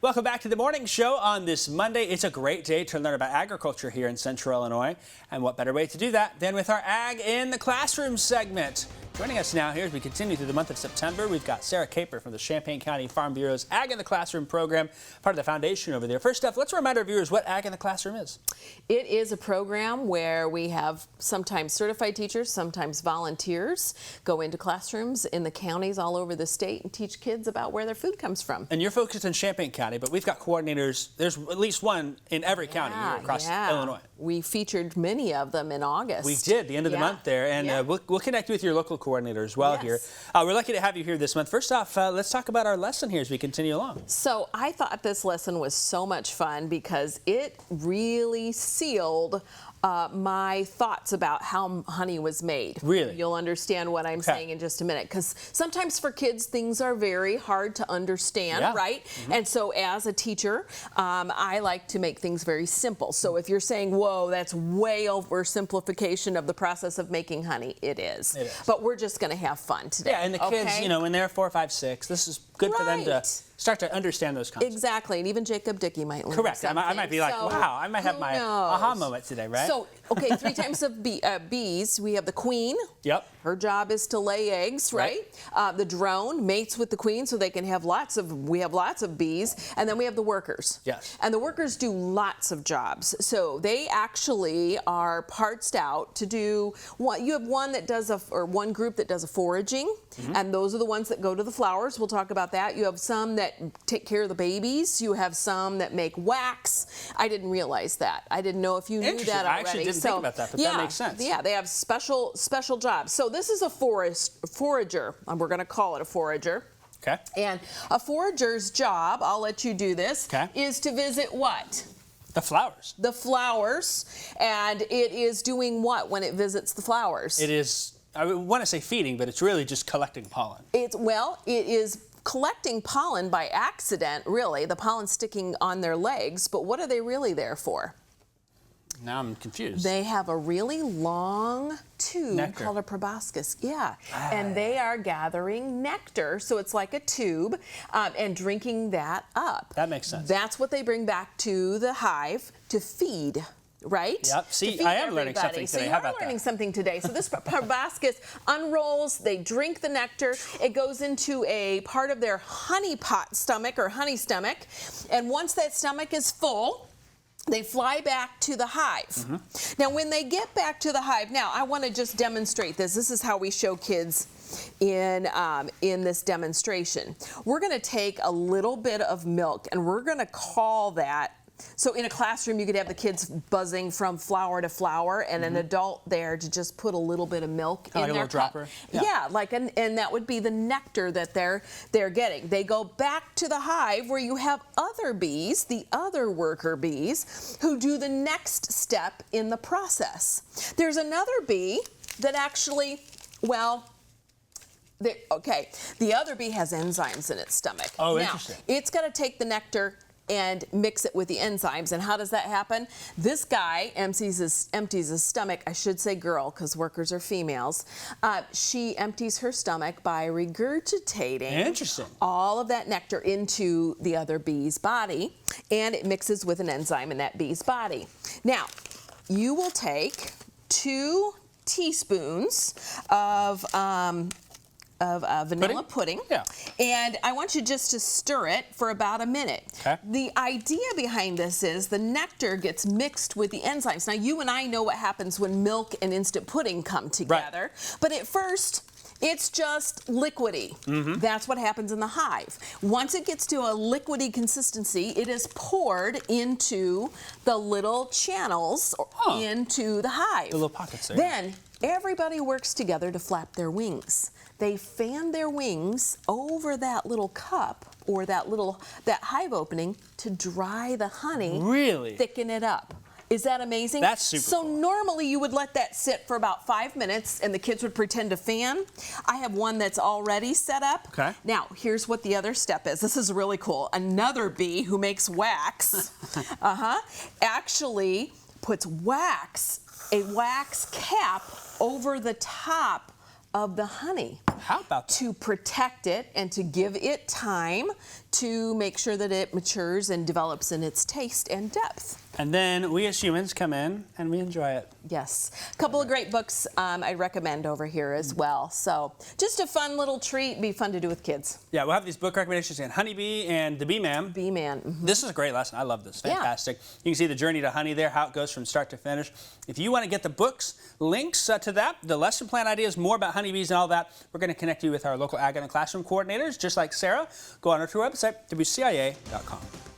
Welcome back to the morning show on this Monday. It's a great day to learn about agriculture here in Central Illinois. And what better way to do that than with our Ag in the Classroom segment. Joining us now here as we continue through the month of September, we've got Sarah Kaper from the Champaign County Farm Bureau's Ag in the Classroom program, part of the foundation over there. First up, let's remind our viewers what Ag in the Classroom is. It is a program where we have sometimes certified teachers, sometimes volunteers go into classrooms in the counties all over the state and teach kids about where their food comes from. And you're focused in Champaign County, but we've got coordinators. There's at least one in every county here across Illinois. We featured many of them in August. We did, the end of the month there, and we'll connect with your local coordinator as well here. We're lucky to have you here this month. First off, let's talk about our lesson here as we continue along. So I thought this lesson was so much fun because it really sealed my thoughts about how honey was made. Really? You'll understand what I'm saying in just a minute, because sometimes for kids things are very hard to understand, right? And so as a teacher, I like to make things very simple. So if you're saying, whoa, that's way oversimplification of the process of making honey, it is. But we're just going to have fun today. Yeah, and the kids, you know, when they're 4, 5, 6, this is good for them to start to understand those concepts. Exactly, and even Jacob Dickey might learn something. I might be like, wow, I might have my aha moment today, right? So, okay, 3 types of bees. We have the queen. Yep. Her job is to lay eggs, right? The drone mates with the queen so they can have we have lots of bees. And then we have the workers. Yes. And the workers do lots of jobs. So they actually are partsed out to do what you have one that does one group that does a foraging, and those are the ones that go to the flowers. We'll talk about that. You have some that take care of the babies. You have some that make wax. I didn't realize that. I didn't know if you knew that already. I actually didn't think about that, but that makes sense. Yeah, they have special jobs. So this is a forager. We're going to call it a forager. Okay. And a forager's job, I'll let you do this, is to visit what? The flowers. The flowers. And it is doing what when it visits the flowers? It is, I want to say feeding, but it's really just collecting pollen. It is collecting pollen by accident, really, the pollen sticking on their legs, but what are they really there for? Now I'm confused. They have a really long tube called a proboscis. Yeah, and they are gathering nectar, so it's like a tube, and drinking that up. That makes sense. That's what they bring back to the hive to feed. Right? Yep. See, I am learning something today. How about that? So you're learning something today. So this proboscis unrolls, they drink the nectar, it goes into a part of their honey pot stomach or honey stomach, and once that stomach is full, they fly back to the hive. Now, when they get back to the hive, now I want to just demonstrate this. This is how we show kids in this demonstration. We're going to take a little bit of milk, and we're going to call that. So in a classroom, you could have the kids buzzing from flower to flower, and an adult there to just put a little bit of milk in their cup. Dropper. Yeah, and that would be the nectar that they're getting. They go back to the hive where you have other bees, the other worker bees, who do the next step in the process. There's another bee that actually, the other bee has enzymes in its stomach. Oh, now, interesting. It's got to take the nectar and mix it with the enzymes. And how does that happen? This guy empties his stomach. I should say girl, because workers are females. She empties her stomach by regurgitating all of that nectar into the other bee's body, and it mixes with an enzyme in that bee's body. Now, you will take 2 teaspoons of vanilla pudding. And I want you just to stir it for about a minute. The idea behind this is the nectar gets mixed with the enzymes. Now, you and I know what happens when milk and instant pudding come together, but at first, it's just liquidy. That's what happens in the hive. Once it gets to a liquidy consistency, it is poured into the little channels into the hive. The little pockets there. Then everybody works together to flap their wings. They fan their wings over that little cup or that hive opening to dry the honey. Really? Thicken it up. Is that amazing? That's super So cool. normally you would let that sit for about 5 minutes and the kids would pretend to fan. I have one that's already set up. Now, here's what the other step is. This is really cool. Another bee who makes wax actually puts a wax cap over the top of the honey. How about that? To protect it and to give it time to make sure that it matures and develops in its taste and depth. And then we as humans come in and we enjoy it. Yes. A couple of great books I'd recommend over here as well. So just a fun little treat, be fun to do with kids. Yeah, we'll have these book recommendations in Honeybee and The Bee Man. Bee Man. Mm-hmm. This is a great lesson. I love this. Fantastic. Yeah. You can see the journey to honey there, how it goes from start to finish. If you want to get the books, links to that, the lesson plan ideas, more about honeybees and all that, we're going to connect you with our local Ag in the Classroom coordinators, just like Sarah. Go on our website, WCIA.com.